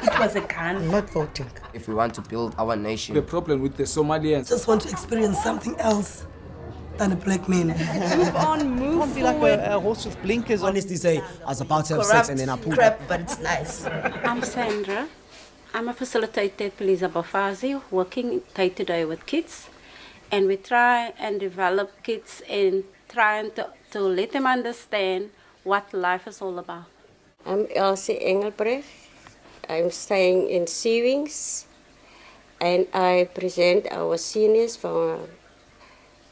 It was a gun. I'm not voting. If we want to build our nation. The problem with the Somalians. Just want to experience something else than a black man. Move on, move Can't be forward. like a horse with blinkers on. Honestly say, I was about to have Corrupt sex and then I pulled crap, up. but it's nice. I'm Sandra. I'm a facilitator at Police Abafazi, working day to day with kids. And we try and develop kids and trying to let them understand what life is all about. I'm Elsie Engelbrecht. I'm staying in Seawings and I present our seniors from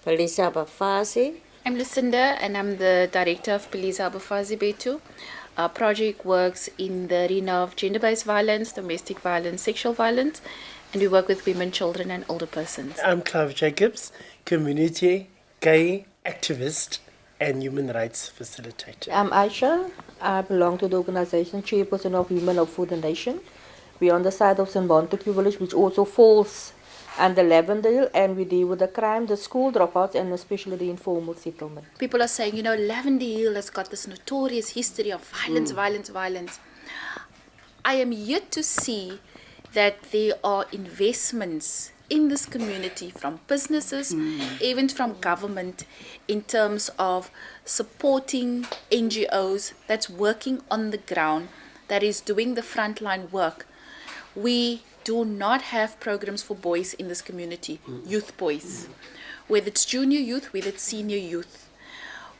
Police Abafazi. I'm Lucinda and I'm the director of Police Abafazi Pt.2. Our project works in the arena of gender-based violence, domestic violence, sexual violence, and we work with women, children and older persons. I'm Clive Jacobs, community, gay activist and human rights facilitator. I'm Aisha. I belong to the organization Chairperson of Women of Food and Nation. We're on the side of St. Montague Village, which also falls under Lavender Hill, and we deal with the crime, the school dropouts, and especially the informal settlement. People are saying, you know, Lavender Hill has got this notorious history of violence, violence. I am yet to see that there are investments in this community from businesses, even from government, in terms of supporting NGOs that's working on the ground, that is doing the frontline work. We do not have programs for boys in this community, youth boys, whether it's junior youth, whether it's senior youth.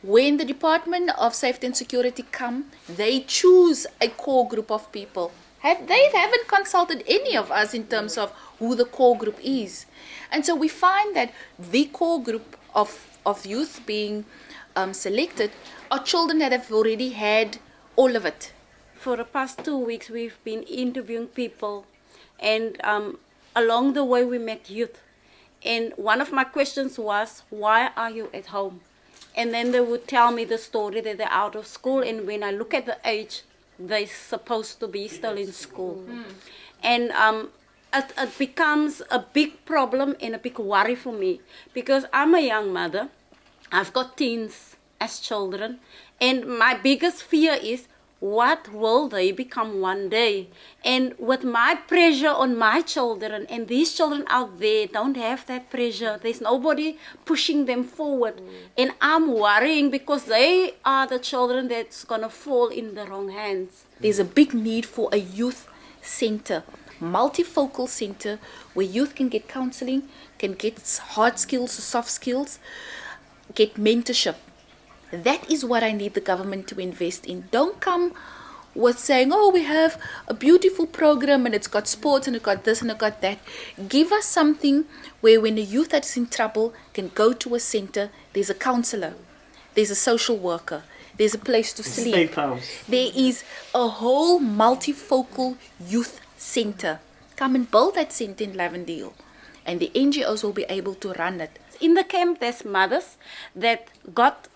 When the Department of Safety and Security come, they choose a core group of people. They haven't consulted any of us in terms of who the core group is. And so we find that the core group of youth being selected are children that have already had all of it. For the past 2 weeks, we've been interviewing people, and along the way we met youth. And one of my questions was, why are you at home? And then they would tell me the story that they're out of school, and when I look at the age, they're supposed to be still in school. And it becomes a big problem and a big worry for me, because I'm a young mother. I've got teens as children, and my biggest fear is, what will they become one day? And with my pressure on my children, and these children out there don't have that pressure. There's nobody pushing them forward. And I'm worrying because they are the children that's going to fall in the wrong hands. There's a big need for a youth center, multifocal center, where youth can get counseling, can get hard skills, soft skills, get mentorship. That is what I need the government to invest in. Don't come with saying, oh, we have a beautiful program and it's got sports and it's got this and it's got that. Give us something where when a youth that's in trouble can go to a center, there's a counselor, there's a social worker, there's a place to sleep. There is a whole multifocal youth center. Come and build that center in Lavender Hill, and the NGOs will be able to run it. In the camp, there's mothers that got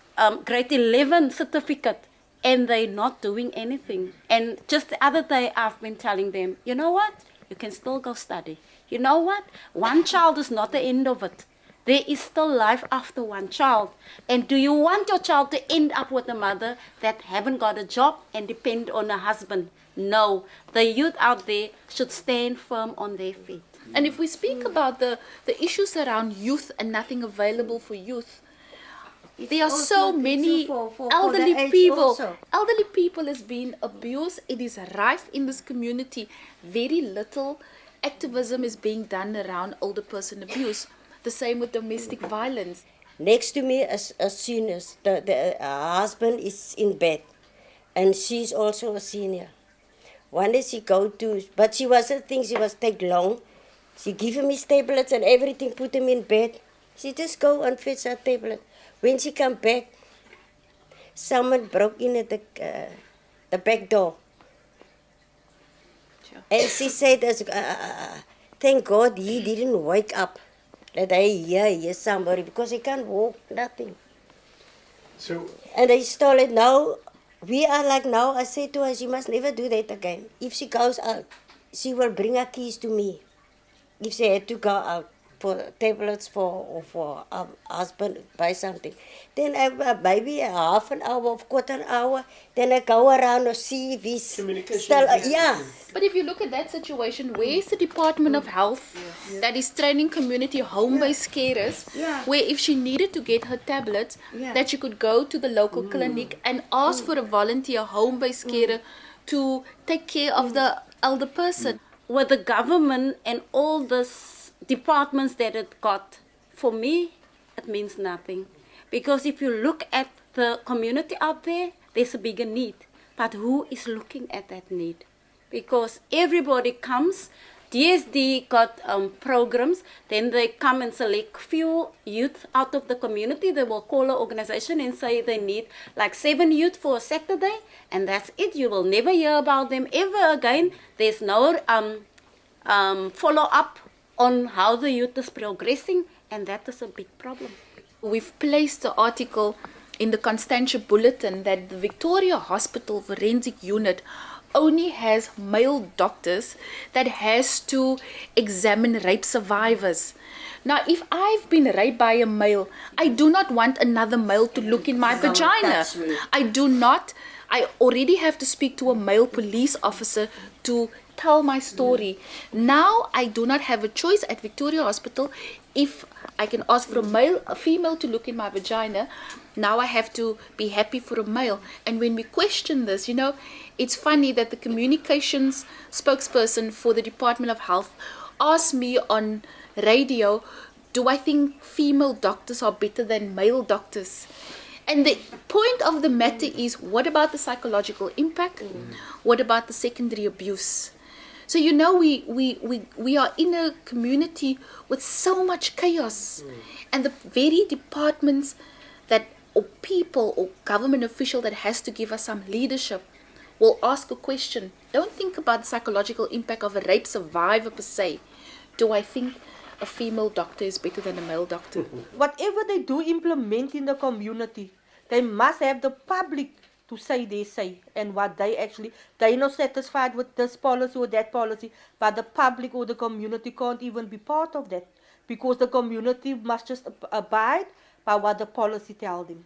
grade 11 certificate, and they're not doing anything. And just the other day, I've been telling them, you know what? You can still go study. You know what? One child is not the end of it. There is still life after one child. And do you want your child to end up with a mother that haven't got a job and depend on a husband? No. The youth out there should stand firm on their feet. And if we speak about the issues around youth and nothing available for youth, there are so many elderly people. Elderly people is being abused. It is rife in this community. Very little activism is being done around older person abuse. The same with domestic violence. Next to me is a senior. The husband is in bed, and she's also a senior. One day she go to, but she wasn't think she was take long. She give him his tablets and everything, put him in bed. She just go and fetch her tablet. When she come back, someone broke in at the back door. Sure. And she said, thank God he didn't wake up. That I hear somebody, because he can't walk, nothing. So, and they stole it. Now, we are like now, I say to her, she must never do that again. If she goes out, she will bring her keys to me. If she had to go out. for tablets for husband, buy something. Then maybe a half an hour or quarter an hour. Then I go around to see if he's still, yeah. But if you look at that situation, where's the Department of Health that is training community home-based carers, where if she needed to get her tablets, that she could go to the local clinic and ask for a volunteer home-based carer to take care of the elder person. With the government and all the departments that it got, for me, it means nothing. Because if you look at the community out there, there's a bigger need. But who is looking at that need? Because everybody comes, DSD got programs, then they come and select few youth out of the community. They will call an organization and say they need like 7 youth for a Saturday, and that's it. You will never hear about them ever again. There's no follow-up on how the youth is progressing, and that is a big problem. We've placed the article in the Constantia Bulletin that the Victoria Hospital Forensic Unit only has male doctors that has to examine rape survivors. Now, if I've been raped by a male, I do not want another male to look in my vagina. I do not. I already have to speak to a male police officer to tell my story. Now, I do not have a choice at Victoria Hospital. If I can ask for a female to look in my vagina, now I have to be happy for a male. And when we question this, it's funny that the communications spokesperson for the Department of Health asked me on radio, do I think female doctors are better than male doctors? And the point of the matter is, what about the psychological impact? What about the secondary abuse? So we are in a community with so much chaos, and the very departments or people or government official that has to give us some leadership will ask a question. Don't think about the psychological impact of a rape survivor per se. Do I think a female doctor is better than a male doctor? Whatever they do implement in the community, they must have the public to say they say, and what they're not satisfied with this policy or that policy, but the public or the community can't even be part of that, because the community must just abide by what the policy tells them.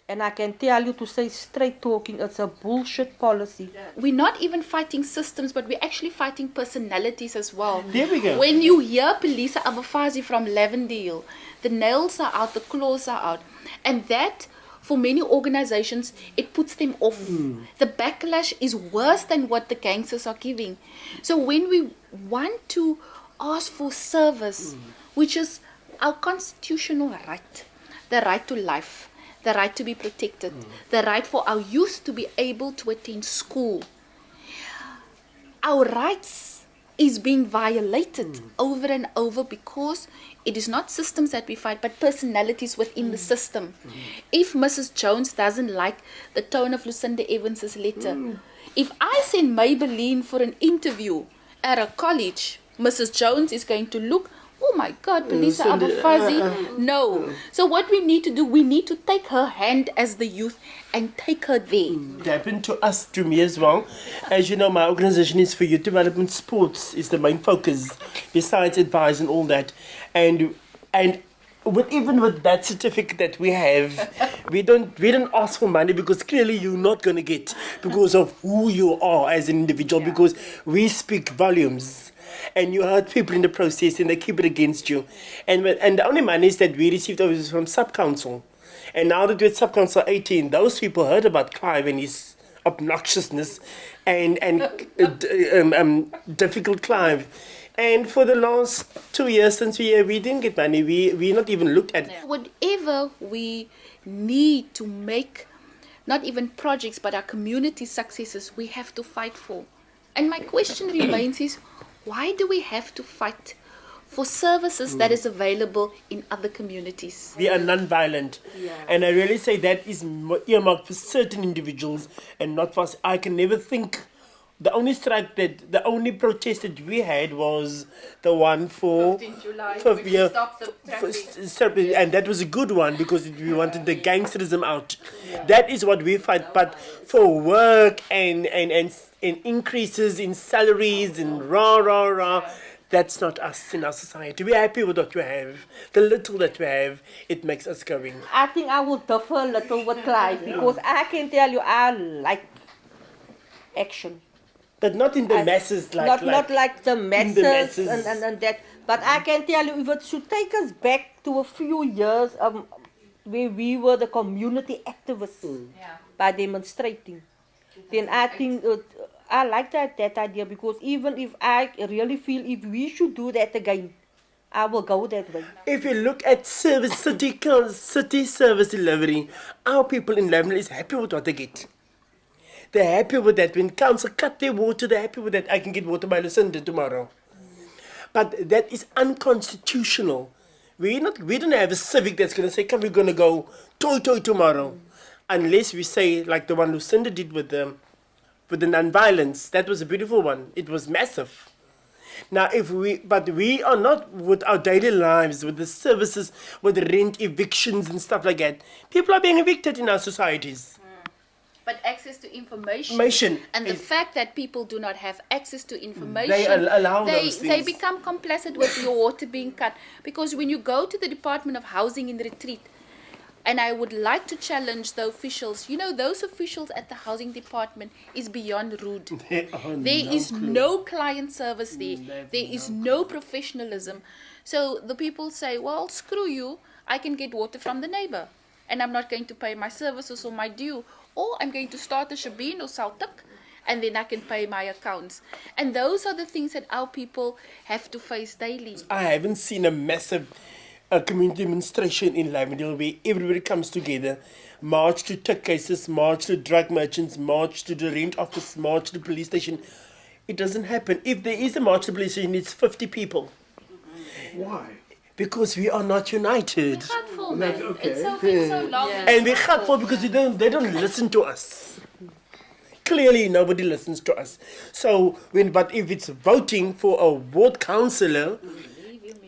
And I can tell you, to say straight talking, it's a bullshit policy. We're not even fighting systems, but we're actually fighting personalities as well. There we go. When you hear Pelisa Abafazi from Lavender Hill, the nails are out, the claws are out. And that, for many organizations, it puts them off. The backlash is worse than what the gangsters are giving. So when we want to ask for service, which is our constitutional right, the right to life, the right to be protected, the right for our youth to be able to attend school, our rights is being violated over and over, because it is not systems that we fight, but personalities within the system. If Mrs. Jones doesn't like the tone of Lucinda Evans's letter, if I send Maybelline for an interview at a college, Mrs. Jones is going to look, oh my God, Pelisa Abafazi. No. So what we need to do, we need to take her hand as the youth and take her there. It happened to me as well. As you know, my organization is for youth development. Sports is the main focus, besides advice and all that. And even with that certificate that we have, we don't ask for money, because clearly you're not going to get, because of who you are as an individual, because we speak volumes. And you hurt people in the process, and they keep it against you. And the only money that we received was from sub-council. And now that we're at sub-council 18, those people heard about Clive and his obnoxiousness and difficult Clive. And for the last 2 years since we didn't get money, we not even looked at it. Whatever we need to make, not even projects, but our community successes, we have to fight for. And my question remains is, why do we have to fight for services that is available in other communities? We are non-violent. And I really say that is earmarked for certain individuals and not for us. I can never think. The only protest that we had was the one for 15 July, stop the traffic. And that was a good one, because we wanted the gangsterism out. That is what we fight. But for work and increases in salaries and That's not us in our society. We're happy with what we have. The little that we have, it makes us going. I think I will differ a little with Clive because I can tell you I like action. But not in the masses Not like the masses, masses. And that. But I can tell you, if it should take us back to a few years where we were the community activists by demonstrating, then I think I like that idea, because even if I really feel if we should do that again, I will go that way. If you look at city service delivery, our people in Lavender is happy with what they get. They're happy with that. When council cut their water, they're happy with that. I can get water by Lucinda tomorrow. But that is unconstitutional. We don't have a civic that's going to say, come, we're going to go toy tomorrow. Unless we say, like the one Lucinda did with the non-violence. That was a beautiful one. It was massive. Now, but we are not with our daily lives, with the services, with the rent evictions and stuff like that. People are being evicted in our societies. But access to information. And the fact that people do not have access to information, they allow those things. They become complacent with your water being cut. Because when you go to the Department of Housing in Retreat, and I would like to challenge the officials, those officials at the housing department is beyond rude. There is no client service there. There is no professionalism. So the people say, well, screw you, I can get water from the neighbor. And I'm not going to pay my services or my due. Or I'm going to start a Shabin or Saltak, and then I can pay my accounts. And those are the things that our people have to face daily. I haven't seen a massive community demonstration in Lavender Hill where everybody comes together, march to take cases, march to drug merchants, march to the rent office, march to the police station. It doesn't happen. If there is a march to the police station, it's 50 people. Why? Because we are not united. It's been so long. And we're hurtful because they don't listen to us. Clearly, nobody listens to us. So, but if it's voting for a ward councillor,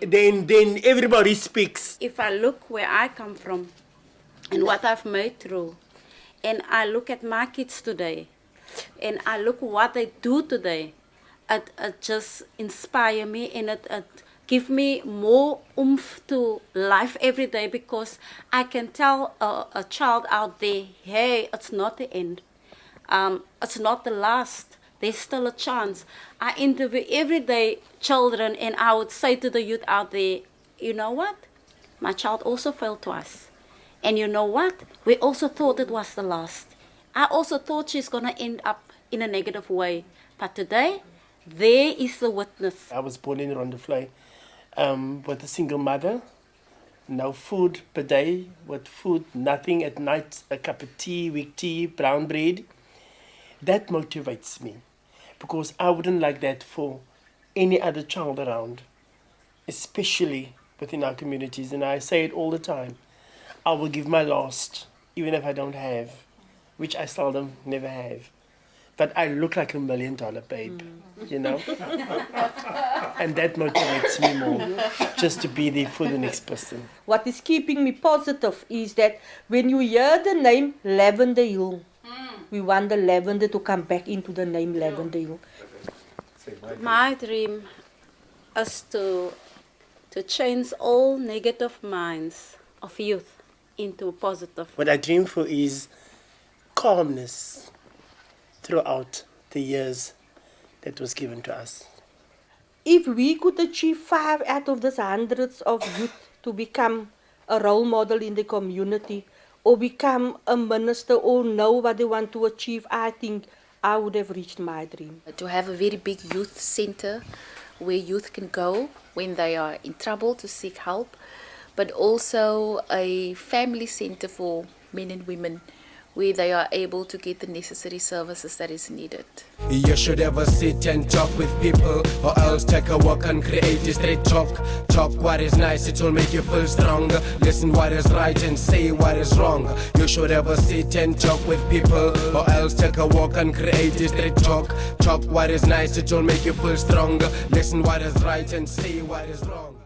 then everybody speaks. If I look where I come from and what I've made through, and I look at my kids today, and I look what they do today, it just inspires me, and it give me more oomph to life every day, because I can tell a child out there, hey, it's not the end. It's not the last. There's still a chance. I interview every day children, and I would say to the youth out there, you know what? My child also failed twice. And you know what? We also thought it was the last. I also thought she's going to end up in a negative way. But today, there is the witness. I was born in Rondevlei. With a single mother, no food per day, with food, nothing at night, a cup of tea, weak tea, brown bread. That motivates me, because I wouldn't like that for any other child around, especially within our communities. And I say it all the time, I will give my last, even if I don't have, which I seldom never have. But I look like $1 million babe, And that motivates me more, just to be there for the next person. What is keeping me positive is that when you hear the name Lavender Hill, we want the lavender to come back into the name Lavender Hill. My dream is to change all negative minds of youth into positive. What I dream for is calmness throughout the years that was given to us. If we could achieve 5 out of these hundreds of youth to become a role model in the community, or become a minister, or know what they want to achieve, I think I would have reached my dream. To have a very big youth center where youth can go when they are in trouble to seek help, but also a family center for men and women where they are able to get the necessary services that is needed. You should ever sit and talk with people, or else take a walk and create a straight talk. Talk what is nice, it will make you feel stronger. Listen what is right and say what is wrong. You should ever sit and talk with people, or else take a walk and create a straight talk. Talk what is nice, it will make you feel stronger. Listen what is right and say what is wrong.